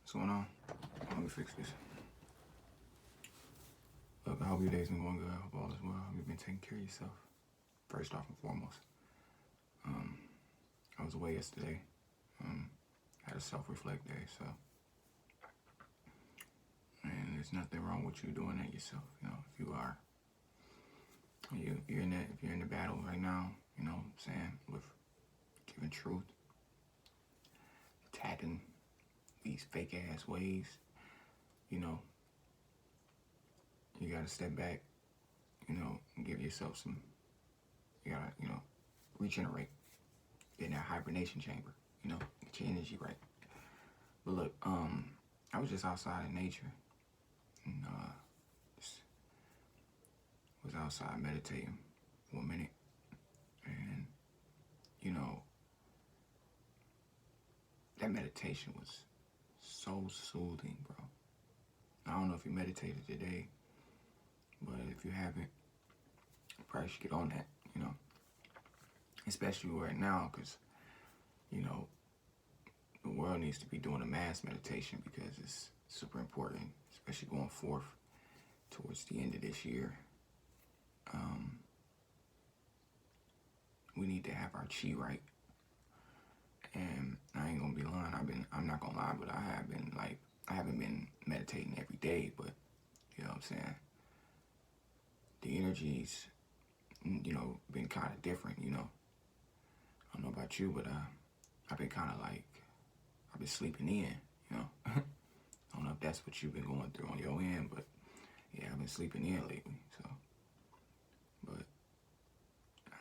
What's going on? Let me fix this. Look, I hope your day's been going good. I hope all is well. I hope you've been taking care of yourself. First off and foremost. I was away yesterday. Had a self-reflect day, so. And there's nothing wrong with you doing that yourself. You know, if you are, you're in that, if you're in the battle right now, you know what I'm saying, with giving truth, attacking these fake ass ways, you know, you gotta step back, you know, and give yourself some, you gotta, you know, regenerate, get in that hibernation chamber, you know, get your energy right. But look, I was just outside in nature, and just was outside meditating for a minute, and you know, that meditation was so soothing, bro. I don't know if you meditated today, but if you haven't, you probably should get on that, you know, especially right now, because, you know, the world needs to be doing a mass meditation because it's super important, especially going forth towards the end of this year. We need to have our chi right. And I ain't gonna be lying, I'm not gonna lie, but I haven't been meditating every day, but you know what I'm saying? The energies, you know, been kind of different, you know. I don't know about you, but I've been kind of like, I've been sleeping in, you know. I don't know if that's what you've been going through on your end, but yeah, I've been sleeping in lately, so. But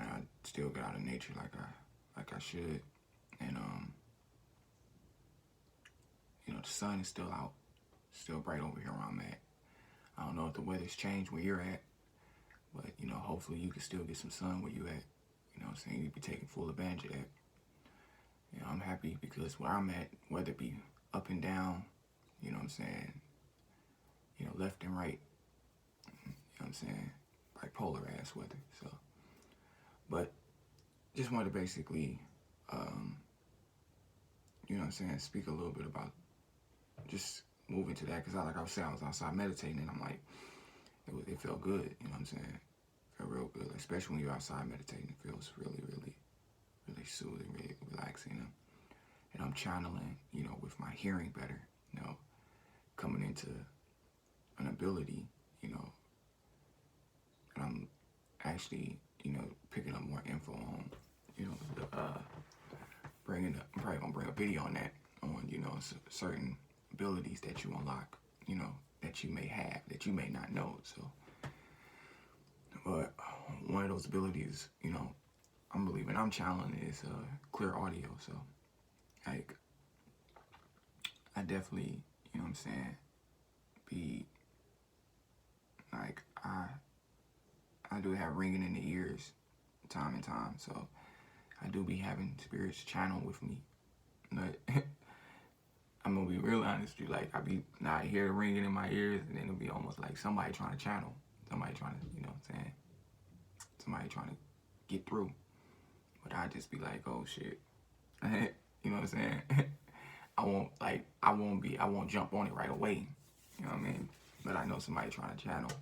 I still get out of nature like I should, and you know, the sun is still out, still bright over here where I'm at. I don't know if the weather's changed where you're at, but you know, hopefully you can still get some sun where you at. You know what I'm saying? You be taking full advantage of that. You know, I'm happy because where I'm at, weather be up and down, you know what I'm saying? You know, left and right, you know what I'm saying? Bipolar ass weather, so. But just wanted to basically, you know what I'm saying, speak a little bit about just moving to that, because like I was saying, I was outside meditating, and I'm like, it felt good, you know what I'm saying? It felt real good, especially when you're outside meditating. It feels really, really, really soothing, really relaxing, you know? And I'm channeling, you know, with my hearing better, you know, coming into an ability, you know, and I'm actually, you know, picking up more info on, you know, I'm probably gonna bring a video on that, on, you know, certain abilities that you unlock, you know, that you may have, that you may not know, so. But one of those abilities, you know, I'm believing I'm channeling is clear audio, so, like, I definitely, you know what I'm saying, be, like, I do have ringing in the ears time and time, so I do be having spirits channel with me, but I'm gonna be real honest with you, like, I be not hear ringing in my ears, and then it'll be almost like somebody trying to channel, somebody trying to, you know what I'm saying, somebody trying to get through, but I just be like, oh shit, you know what I'm saying, I won't jump on it right away, you know what I mean, but I know somebody trying to channel,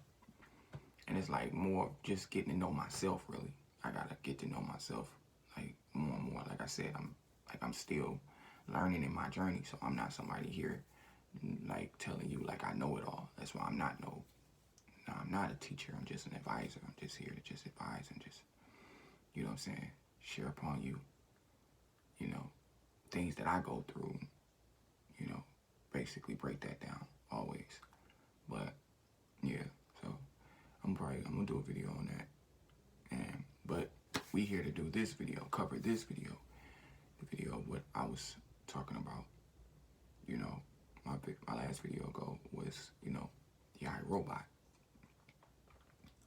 and it's like more just getting to know myself, really. I gotta get to know myself, like, more and more. Like I said, I'm still learning in my journey, so I'm not somebody here, like, telling you, like, I know it all. That's why I'm not I'm not a teacher. I'm just an advisor. I'm just here to just advise and just, you know what I'm saying, share upon you, you know, things that I go through, you know, basically break that down, always. But, yeah, so I'm gonna do a video on that. But we here to do this video, cover this video, the video of what I was talking about. You know, my last video ago was, you know, the iRobot.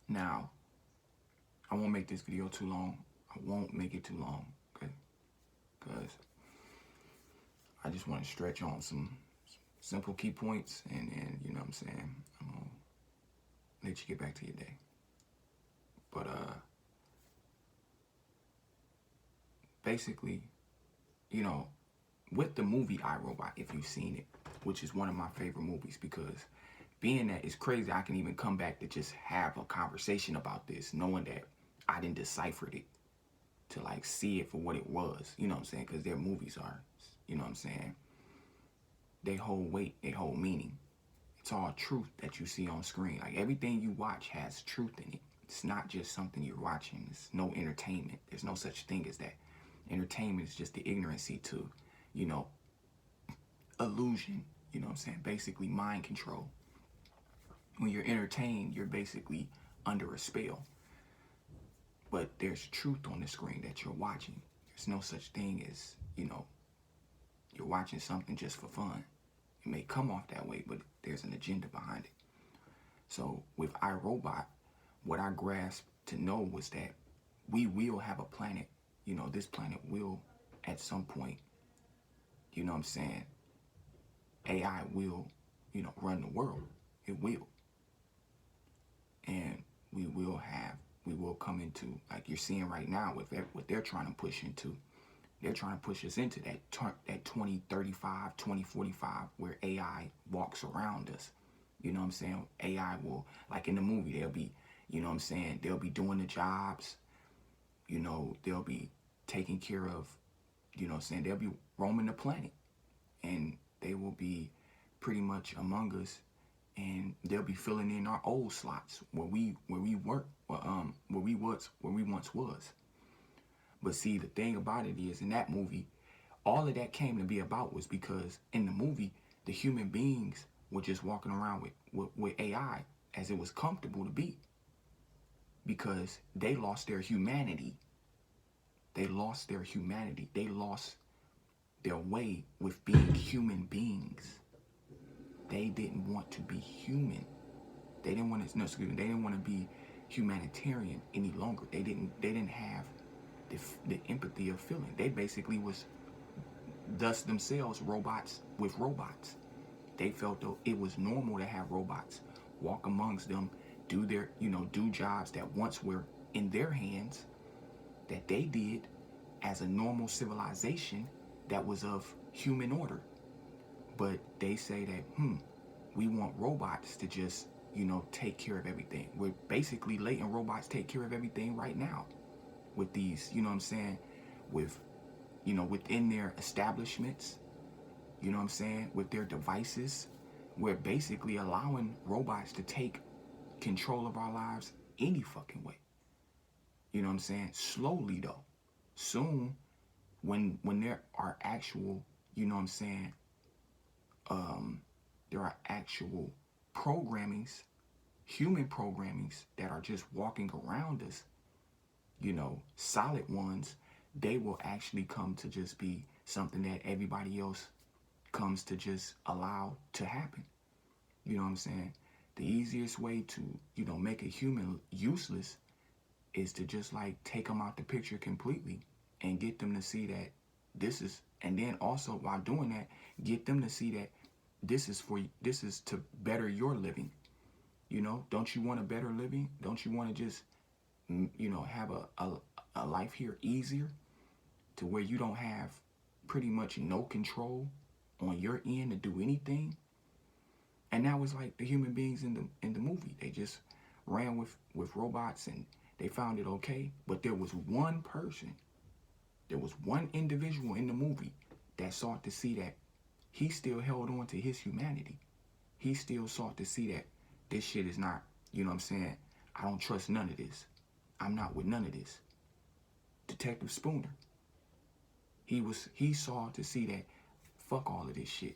Now, I won't make this video too long. I won't make it too long, okay? Because I just want to stretch on some simple key points, and you know what I'm saying, I'm gonna let you get back to your day. But basically, you know, with the movie iRobot, if you've seen it, which is one of my favorite movies, because being that it's crazy, I can even come back to just have a conversation about this, knowing that I didn't decipher it to like see it for what it was. You know what I'm saying? Because their movies are, you know what I'm saying? They hold weight, they hold meaning. It's all truth that you see on screen. Like everything you watch has truth in it. It's not just something you're watching. It's no entertainment. There's no such thing as that. Entertainment is just the ignorancy to, you know, illusion. You know what I'm saying? Basically mind control. When you're entertained, you're basically under a spell. But there's truth on the screen that you're watching. There's no such thing as, you know, you're watching something just for fun. It may come off that way, but there's an agenda behind it. So with iRobot, what I grasped to know was that we will have a planet. You know, this planet will, at some point, you know what I'm saying, AI will, you know, run the world. It will. And we will come into, like you're seeing right now with what they're trying to push into. They're trying to push us into that 2035, 2045, where AI walks around us. You know what I'm saying? AI will, like in the movie, they'll be, you know what I'm saying, they'll be doing the jobs. You know, they'll be taking care of, you know what I'm saying, they'll be roaming the planet. And they will be pretty much among us, and they'll be filling in our old slots where we work, where we once was. But see, the thing about it is, in that movie, all of that came to be about was because in the movie, the human beings were just walking around with AI as it was comfortable to be, because they lost their humanity. They lost their humanity. They lost their way with being human beings. They didn't want to be human. They didn't want to, no, excuse me, they didn't want to be humanitarian any longer. They didn't have the empathy of feeling. They basically was thus themselves robots with robots. They felt though it was normal to have robots walk amongst them, do their, you know, do jobs that once were in their hands, that they did as a normal civilization that was of human order. But they say that, we want robots to just, you know, take care of everything. We're basically letting robots take care of everything right now with these, you know what I'm saying, with, you know, within their establishments, you know what I'm saying, with their devices. We're basically allowing robots to take control of our lives any fucking way. You know what I'm saying? Slowly though. Soon, when there are actual, you know what I'm saying, there are actual programmings, human programmings that are just walking around us, you know, solid ones, they will actually come to just be something that everybody else comes to just allow to happen. You know what I'm saying? The easiest way to, you know, make a human useless is to just like take them out the picture completely and get them to see that this is, and then also while doing that, get them to see that this is to better your living. You know, don't you want a better living? Don't you want to just, you know, have a life here easier, to where you don't have pretty much no control on your end to do anything? And that was like the human beings in the movie. They just ran with robots and they found it okay. But there was one person, there was one individual in the movie that sought to see that he still held on to his humanity. He still sought to see that this shit is not, you know what I'm saying, I don't trust none of this. I'm not with none of this. Detective Spooner. He saw to see that fuck all of this shit.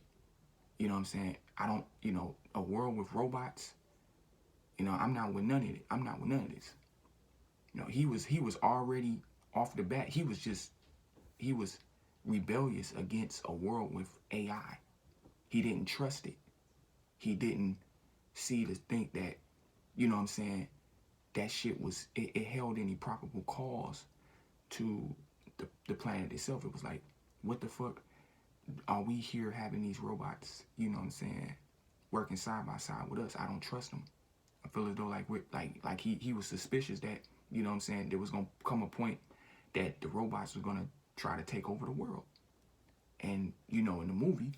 You know what I'm saying? I don't, you know, a world with robots, you know, I'm not with none of it. I'm not with none of this. You know, he was already off the bat. He was rebellious against a world with AI. He didn't trust it. He didn't see to think that, you know what I'm saying, that shit was, it held any probable cause to the planet itself. It was like, what the fuck are we here having these robots, you know what I'm saying, working side by side with us? I don't trust them. I feel as though like he was suspicious that, you know what I'm saying, there was gonna come a point that the robots was gonna try to take over the world. And, you know, in the movie,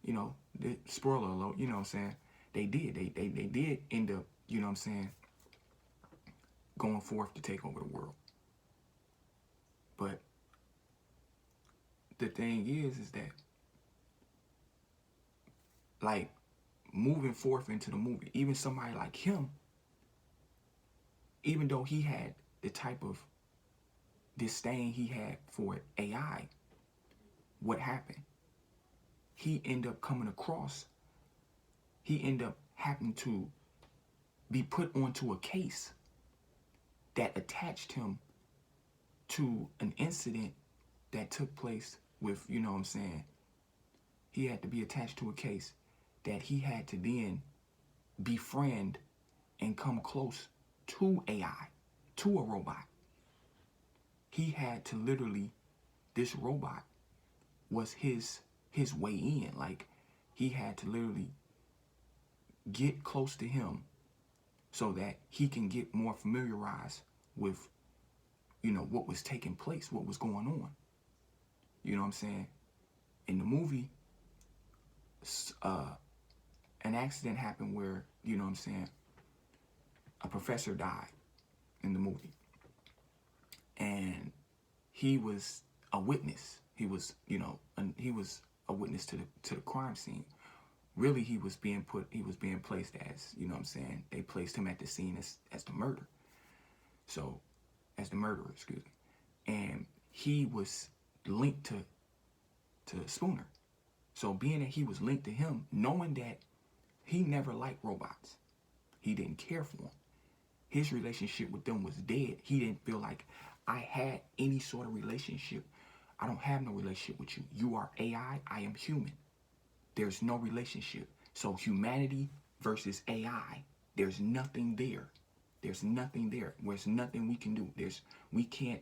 you know, the spoiler alert, you know what I'm saying? They did. They did end up, you know what I'm saying, going forth to take over the world. But the thing is that, like, moving forth into the movie, even somebody like him, even though he had the type of disdain he had for AI, what happened? He ended up coming across, he ended up having to be put onto a case that attached him to an incident that took place with, you know what I'm saying, he had to be attached to a case that he had to then befriend and come close to AI, to a robot. He had to literally, this robot was his way in. Like, he had to literally get close to him so that he can get more familiarized with, you know, what was taking place, what was going on. You know what I'm saying? In the movie, an accident happened where, you know what I'm saying, a professor died in the movie. And he was a witness. He was, you know, he was a witness to the crime scene. Really, he was being placed as, you know what I'm saying, they placed him at the scene as the murder. So, as the murderer, excuse me. And he was linked to Spooner. So being that he was linked to him, knowing that he never liked robots, he didn't care for them. His relationship with them was dead. He didn't feel like I had any sort of relationship. I don't have no relationship with you. You are AI, I am human. There's no relationship. So humanity versus AI, there's nothing there. There's nothing there. There's nothing we can do. We can't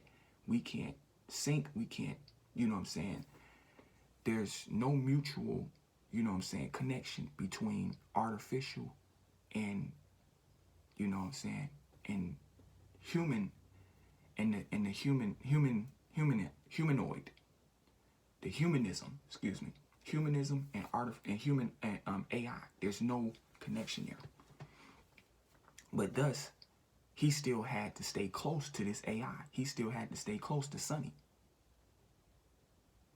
sync. We can't, you know what I'm saying? There's no mutual, you know what I'm saying, connection between artificial and, you know what I'm saying, and human, and the humanoid, the humanism, excuse me, humanism and human and AI. There's no connection there. But thus, he still had to stay close to this AI. He still had to stay close to Sonny.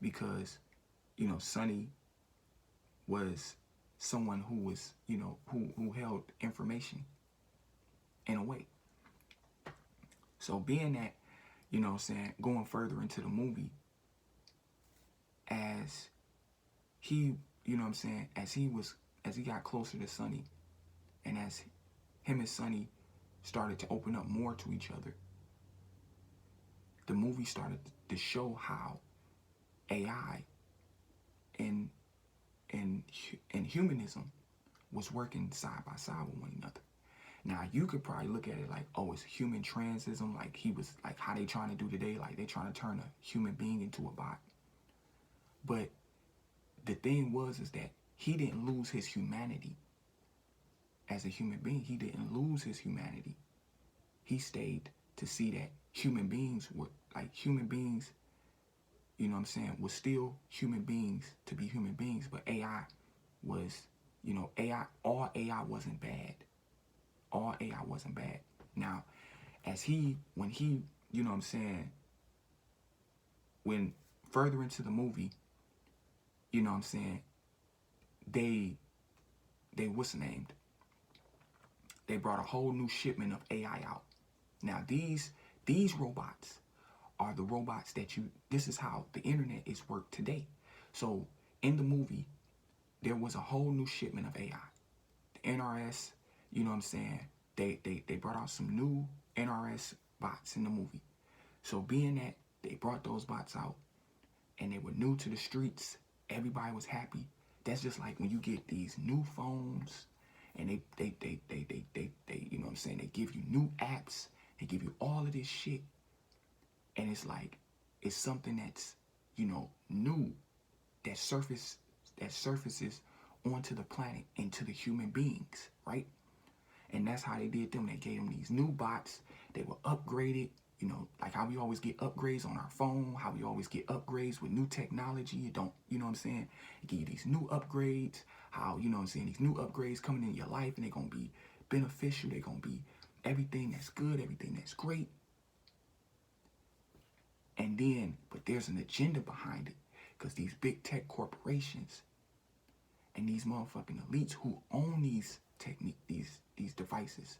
Because, you know, Sonny was someone who was, you know, who held information in a way. So being that, you know what I'm saying, going further into the movie, as he, you know what I'm saying, as he got closer to Sonny, and as him and Sonny started to open up more to each other, the movie started to show how AI and humanism was working side by side with one another. Now, you could probably look at it like, oh, it's human transism, like he was, like how they trying to do today, like they trying to turn a human being into a bot. But the thing is that he didn't lose his humanity as a human being. He didn't lose his humanity. He stayed to see that human beings were, like human beings, you know what I'm saying, was still human beings to be human beings, but AI was, you know, all AI wasn't bad. All AI wasn't bad. Now, when he, you know what I'm saying, when further into the movie, you know what I'm saying, they what's named? They brought a whole new shipment of AI out. Now, these robots are the robots that this is how the internet is worked today. So, in the movie, there was a whole new shipment of AI. The NRS, you know what I'm saying, they brought out some new NRS bots in the movie. So being that they brought those bots out and they were new to the streets, everybody was happy. That's just like when you get these new phones and they you know what I'm saying, they give you new apps, they give you all of this shit, and it's like it's something that's, you know, new that surfaces onto the planet and to the human beings, right? And that's how they did them. They gave them these new bots. They were upgraded. You know, like how we always get upgrades on our phone, how we always get upgrades with new technology. You don't, you know what I'm saying? It give you these new upgrades, how, you know what I'm saying, these new upgrades coming in your life, and they're going to be beneficial. They're going to be everything that's good, everything that's great. And then, but there's an agenda behind it, because these big tech corporations and these motherfucking elites who own these these devices,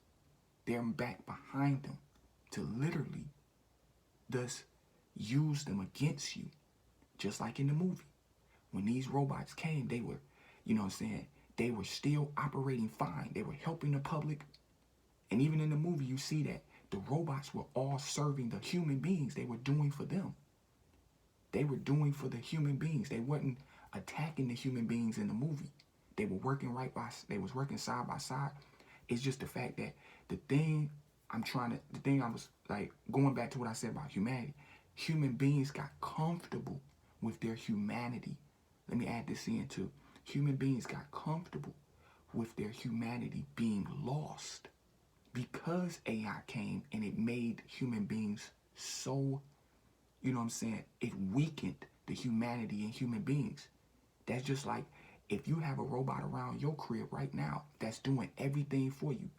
they're back behind them to literally thus use them against you. Just like in the movie, when these robots came, they were, you know what I'm saying, they were still operating fine. They were helping the public. And even in the movie, you see that the robots were all serving the human beings. They were doing for them. They were doing for the human beings. They wasn't attacking the human beings in the movie. They were working they was working side by side. It's just the fact that the thing I was like, going back to what I said about humanity, human beings got comfortable with their humanity. Let me add this in too. Human beings got comfortable with their humanity being lost because AI came and it made human beings so, you know what I'm saying, it weakened the humanity in human beings. That's just like if you have a robot around your crib right now that's doing everything for you.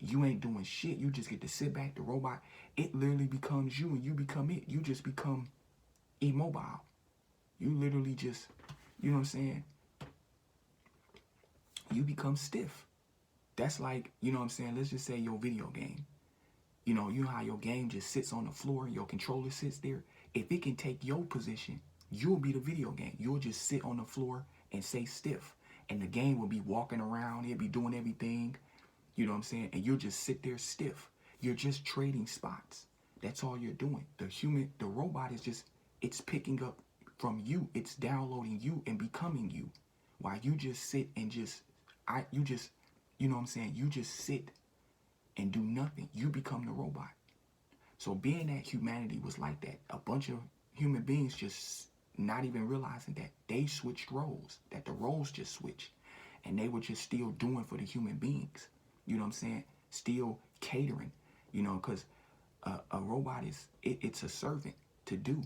You ain't doing shit. You just get to sit back. The robot, it literally becomes you and you become it. You just become immobile. You literally just, you know what I'm saying? You become stiff. That's like, you know what I'm saying? Let's just say your video game. You know how your game just sits on the floor and your controller sits there? If it can take your position, you'll be the video game. You'll just sit on the floor and say stiff. And the game will be walking around. It'll be doing everything. You know what I'm saying? And you'll just sit there stiff. You're just trading spots. That's all you're doing. The robot is just, it's picking up from you. It's downloading you and becoming you. While you just sit and you know what I'm saying? You just sit and do nothing. You become the robot. So being that humanity was like that, a bunch of human beings just not even realizing that they switched roles, that the roles just switched. And they were just still doing for the human beings. You know what I'm saying? Still catering, you know, because a robot it's a servant to do.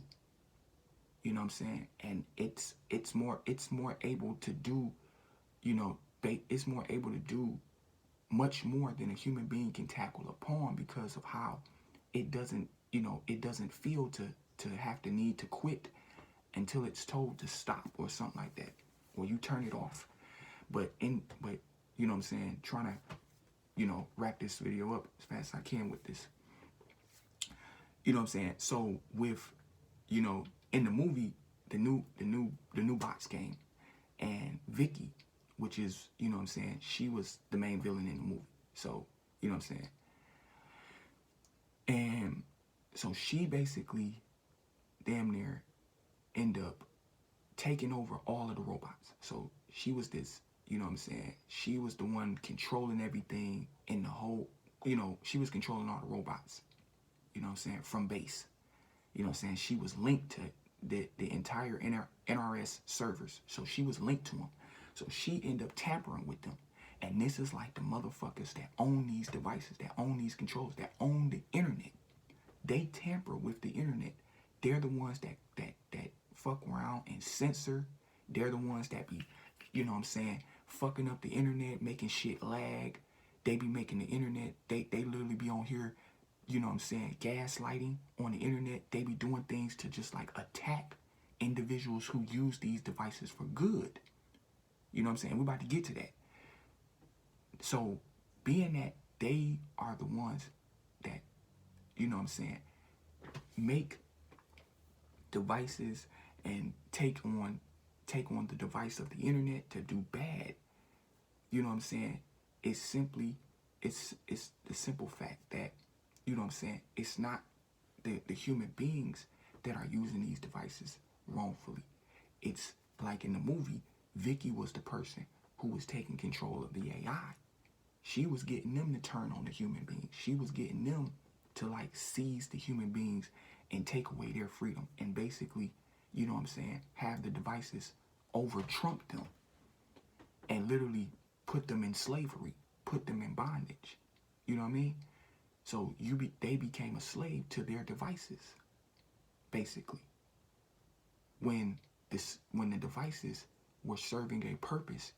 You know what I'm saying? And it's more able to do, you know, it's more able to do much more than a human being can tackle upon, because of how it doesn't, you know, it doesn't feel to have the need to quit until it's told to stop or something like that, or you turn it off. But you know what I'm saying, trying to, you know, wrap this video up as fast as I can with this. You know what I'm saying? So with, you know, in the movie, the new bots came, and Vicky, which is, you know what I'm saying, she was the main villain in the movie. So, you know what I'm saying? And so she basically damn near end up taking over all of the robots. So she was this, you know what I'm saying, she was the one controlling everything in the whole, you know, she was controlling all the robots, you know what I'm saying, from base. You know what I'm saying? She was linked to the entire NRS servers. So she was linked to them. So she ended up tampering with them. And this is like the motherfuckers that own these devices, that own these controllers, that own the internet. They tamper with the internet. They're the ones that fuck around and censor. They're the ones that be, you know what I'm saying, fucking up the internet, making shit lag. They be making the internet, they literally be on here, you know what I'm saying, gaslighting on the internet. They be doing things to just like attack individuals who use these devices for good. You know what I'm saying? We're about to get to that. So being that they are the ones that, you know what I'm saying, make devices and take on the device of the internet to do bad, you know what I'm saying, it's simply, it's the simple fact that, you know what I'm saying, it's not the human beings that are using these devices wrongfully. It's like in the movie, Vicky was the person who was taking control of the AI. She was getting them to turn on the human beings. She was getting them to like seize the human beings and take away their freedom and basically, you know what I'm saying, have the devices over trump them and literally put them in slavery, put them in bondage. You know what I mean? So they became a slave to their devices, basically. When the devices were serving a purpose